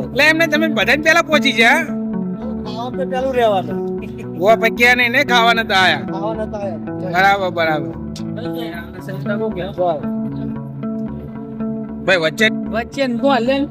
એટલે એમને તમે બધા પેલા પહોંચી ગયા પેલું રહેવાનું પક્યા નહીં ને ખાવાના તો આયા બરાબર બરાબર ભાઈ વચ્ચે વચ્ચે બોલે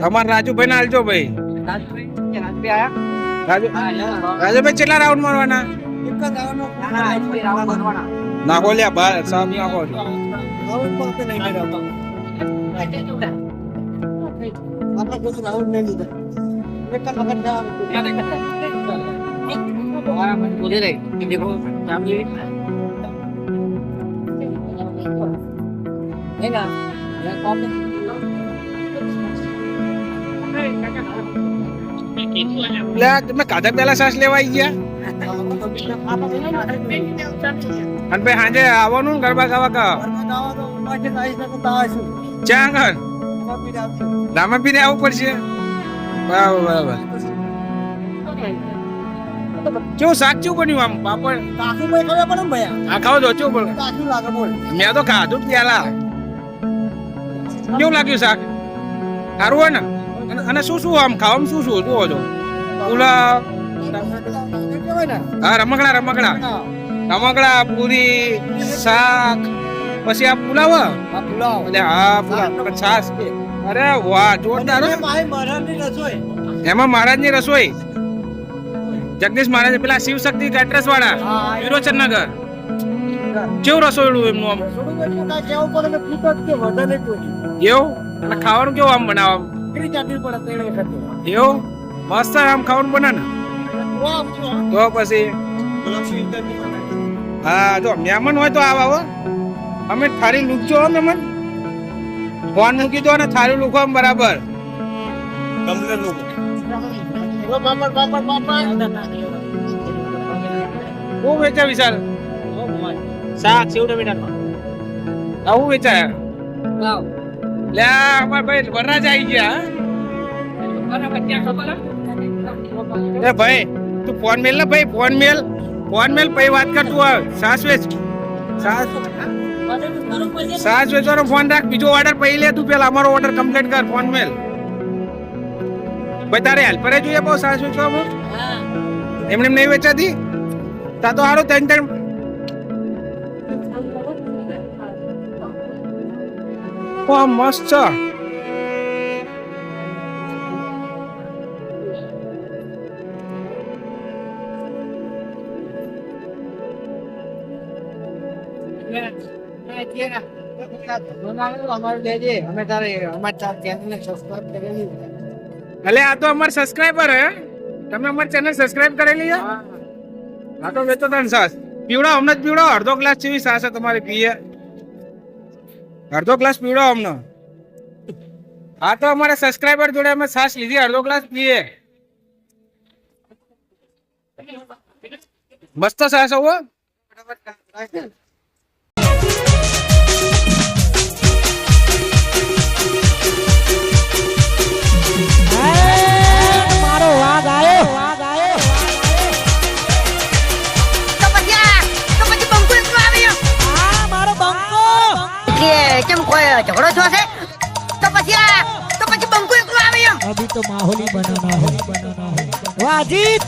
અમાર રાજુભાઈ ના હાલજો ભાઈ રાજુભાઈ કેટલા રાઉન્ડ મારવાના નાખો લ્યા બાર સાહેબ નાખો તમે કાધા પેલા શ્વાસ લેવા આવી ગયા અને ભાઈ સાંજે આવવાનું ને ગરબા ગાવા કા ક્યાં આગળ રામાપીરે આવવું પડશે બરાબર બરાબર કેવું શાક કેવું બન્યું આમ પાપડ આ ખાવ દો કેવું મેં તો ખાધું પેલા કેવું લાગ્યું શાક સારું હોય ને અને શું શું આમ ખાવામાં શું શું જુઓ છો પુલાવ હા રમકડા પૂરી શાક પછી આ પુલાવ હા પુલાવ છાસ અરે વાહ જોરદાર એમાં મહારાજની રસોઈ જગદીશ મહારાજ પેલા શિવ શક્તિ કેટરસ વાળા વિરોચનનગર કેવું રસોઈડું એમનું આમ એવું અને ખાવાનું કેવું આમ બનાવવા એવું મસ્ત આમ ખાવાનું બને ને તો પછી હા જો મહેમાન હોય તો આવો અમે થાળી લૂકજો મહેમાન ફોન મૂકી દો ને થાળી લૂકો બરાબર બહુ વેચા વિશાલ શાક સેવ ટમેટા આવું વેચાય લે અમાર ભાઈ વરરાજ આવી ગયા એ ભાઈ તું ફોન મેલ ને ભાઈ ફોન મેલ પછી વાત કર તું સાસ વેચવાનો ફોન રાખ બીજો ઓર્ડર પછી લે તું પેલા અમારો ઓર્ડર કમ્પ્લીટ કર ફોન મેલ ભાઈ તારે હેલ્પરે જોઈએ બહુ સાસ વેચવામાં એમને નહીં વેચાતી તા તો હારું ત્રણ મસ્ત છે અલે આ તો અમાર સબસ્ક્રાઇબર હે તમે અમાર ચેનલ સબસ્ક્રાઇબ કરેલી છે આ તો વેચો તન સાસ પીવડા અમને જ પીવડો અડધો ગ્લાસ જેવી સાસ છે તમારી પીએ અડધો ગ્લાસ પીવડો અમને હા તો અમારા સબસ્ક્રાઇબર જોડે અમે સાસ લીધી અડધો ગ્લાસ પીએ મસ્ત સાસ હોવો મારો વાઘ આવ્યો તો પછી બંકો એકલો આવ્યો હા મારો બંકો કેમ કોઈ ઝઘડો છો છે તો પછી બંકો એકલો આવ્યો अभी तो माहौल ही बनाना है वाजिद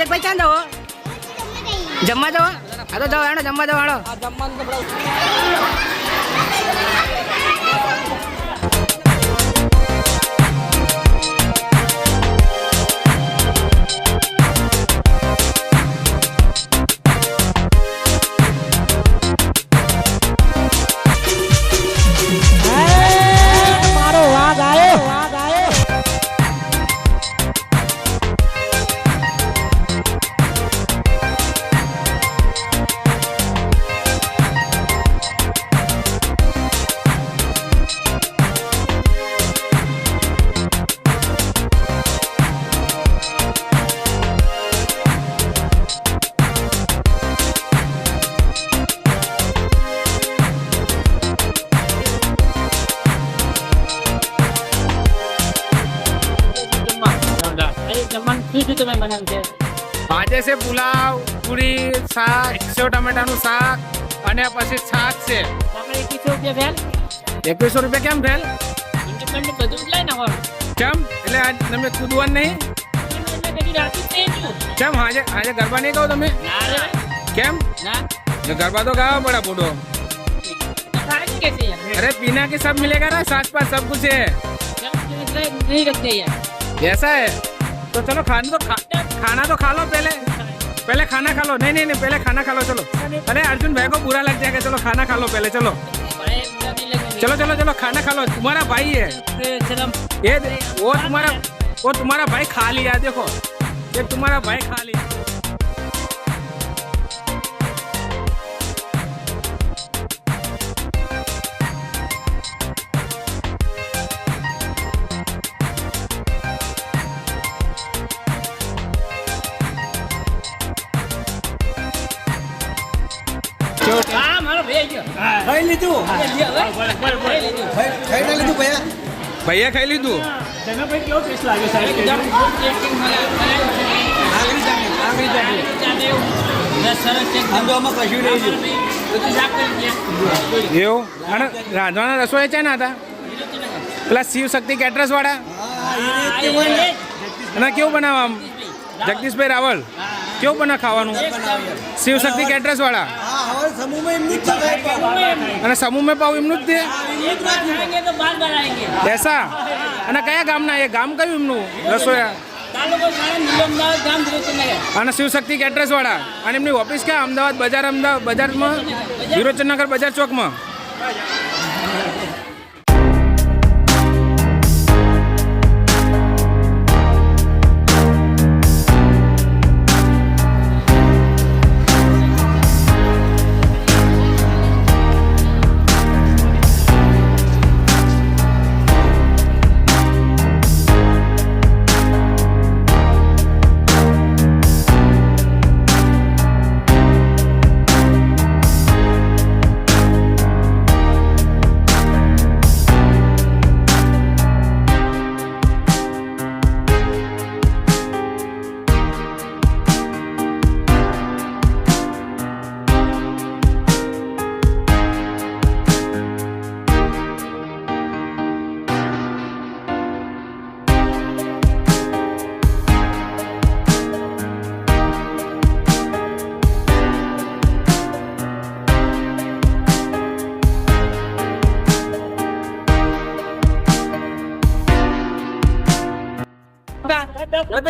ભાઈ ક્યાં જાઓ જમવા જાઓ આ તો જાઓ હેડો જમવા જાઓ હેડો શું તમે બનાવ્યું છે? આજે છે પુલાવ, પૂરી, શાક, સેવ ટમેટાનું શાક અને પછી છાશ છે. આપણે 2100 રૂપિયા ફેલ. 2100 રૂપિયા કેમ ફેલ? ઇન્ડિપેન્ડન્ટ બધું જ લઈને આવવાનું. કેમ એટલે આજ તમે કૂદવાનું નહીં? એટલે કદી રાખ્યું જ નહીં એટલું. કેમ આજે આજે ગરબા નહીં ગાઓ તમે? ના રે. કેમ? ના. गरबा तो गावा बड़ा बूढ़ो. खाएंगे कैसे यार? अरे पीना के सब मिलेगा ना, साथ पास सब कुछ है. नहीं रखते यार. ऐसा है तो चलो खाना तो खा लो पहले खाना खा लो. नहीं पहले खाना खा लो चलो. अरे अर्जुन भाई को बुरा लग जाएगा. चलो खाना खा लो पहले. चलो चलो खाना खा लो. तुम्हारा भाई है ये. वो तुम्हारा भाई खा लिया. देखो ये तुम्हारा भाई खा लिया. હા મારો ભાઈ ગયો. ખાઈ લીધું भैया खाई ली तू. એકદમ good tasting બધું સાફ કરી દે. એવું અને રાંધવાના રસોઈ છે ને હતા પેલા શિવ શક્તિ કેટરસ વાળા અને કેવું બનાવવા આમ જગદીશભાઈ રાવલ કેવું બના ખાવાનું શિવ શક્તિ કેટરસ વાળા અને સમૂહ મેં પાવ એમનું જ દે ખાएंगे तो बार बार आएंगे. એસા અને કયા ગામના એ ગામ કયું એમનું રસોયા તાલુકો સાણંદ, જિલ્લો અમદાવાદ, ગામ વિરોચનનગર. અને શિવ શક્તિ કેટરસ વાળા અને એમની ઓફિસ ક્યાં અમદાવાદ બજારમાં વિરોચનનગર બજાર ચોકમાં.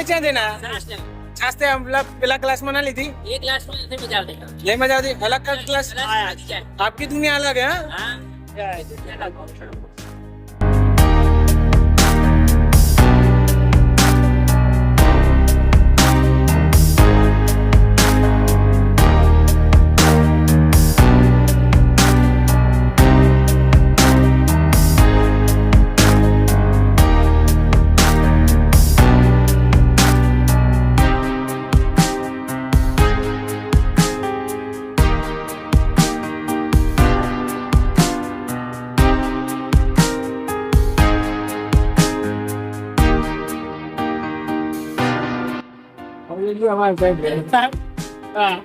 ક્યાં દેના છાસ તે પેલા ક્લાસમાં ના લીધી એક ગ્લાસ में ऐसे बजा देगा. ये मजा आती अलग का क्लास आपकी दुनिया अलग है हाँ? हाँ.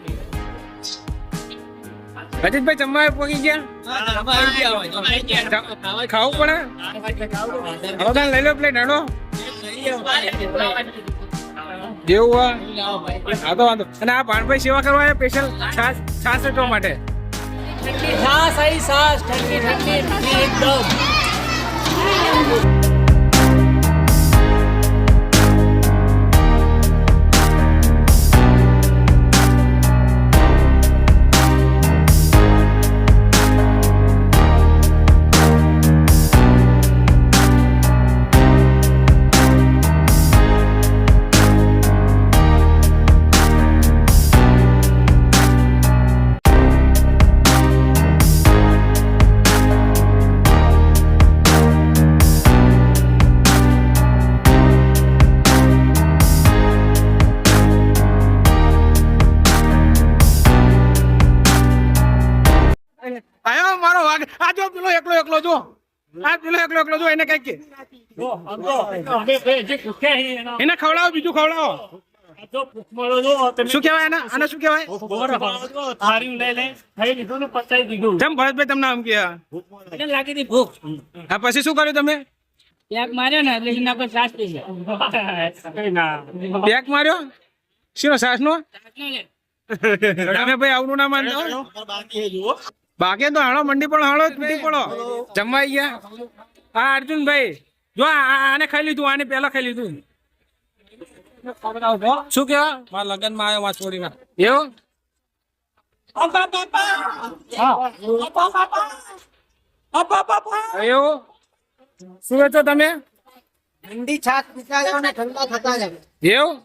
અજીતભાઈ જમવા પહોંચી ગયા ખાવું પડે હવે લઈ લો પ્લેટ હેડો જેવું હા તો વાંધો અને આ ભાણભાઈ સેવા કરવા આવ્યા સ્પેશિયલ છાસ વેચવા માટે छाछ आई छाछ ठंडी ठंडी एकदम. આયો મારો વાગ આ જો પેલો એકલો જો આ પેલો એકલો જો એને કઈ કે એને ખવડાવો બીજું ખવડાવો જો ભૂખમરો જો તમે શું કહેવાય આને શું કહેવાય? ભૂખમરો જો થાળી લઈ લે ખાઈ લીધું ને પચાઈ દીધું કેમ ભરતભાઈ તમને આમ કહે? એને લાગી હતી ભૂખ હા પછી શું કર્યું તમે? ક્યાંક માર્યો ને એટલે એના પર શ્વાસ થઈ ગયો કઈ ના પેક માર્યો? શીનો સાસનો? તમે ભાઈ આવનું ના માનતો? બાકી તો હાલો મંડી પણ હાલો તૂટી પડો. જમવા ગયા? હા અર્જુનભાઈ જો આને ખાઈ લીધું, આને પેલા ખાઈ લીધું. શું કેવા? મારા લગ્ન માં આવ્યો છોડીને એવું? એવું શું વેચો તમે? ઠંડી છાશ પીતા જાવ ને ઠંડા થતા જાવ. એવું?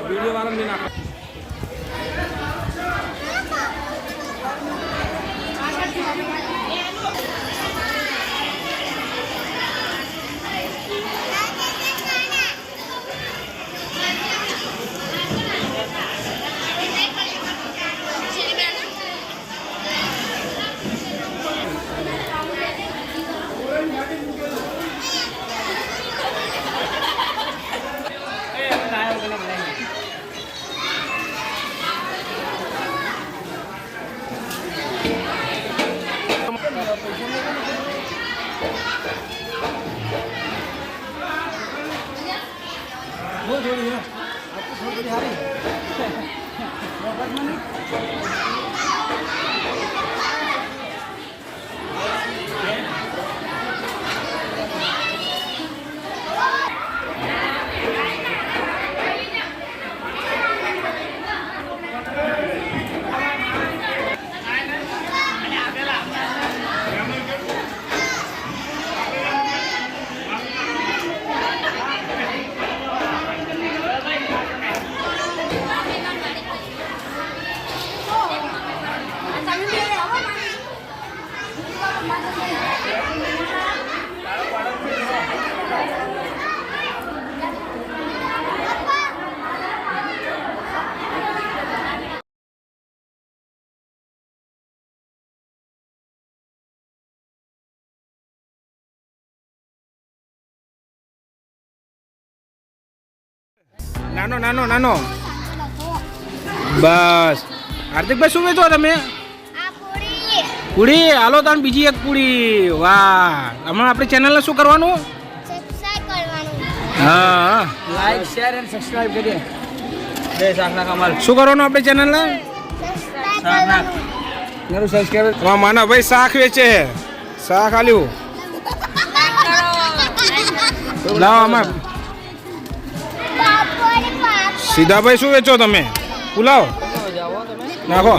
વિડીયો વાળા નહીં નાખો. નાનો નાનો નાનો બસ. હાર્દિકભાઈ શું વેચો તમે? પૂડી હાલો તાન બીજી એક પૂડી. વાહ હમણાં આપણી ચેનલને શું કરવાનું? હા લાઈક શેર અને સબસ્ક્રાઇબ કરીએ. શું કરવાનું આપણી ચેનલને? સબસ્ક્રાઇબ. માના ભાઈ શાક વેચે છે. શાક આલ્યું લાવો આમાં. સીધાભાઈ શું વેચો તમે? પુલાવ નાખો.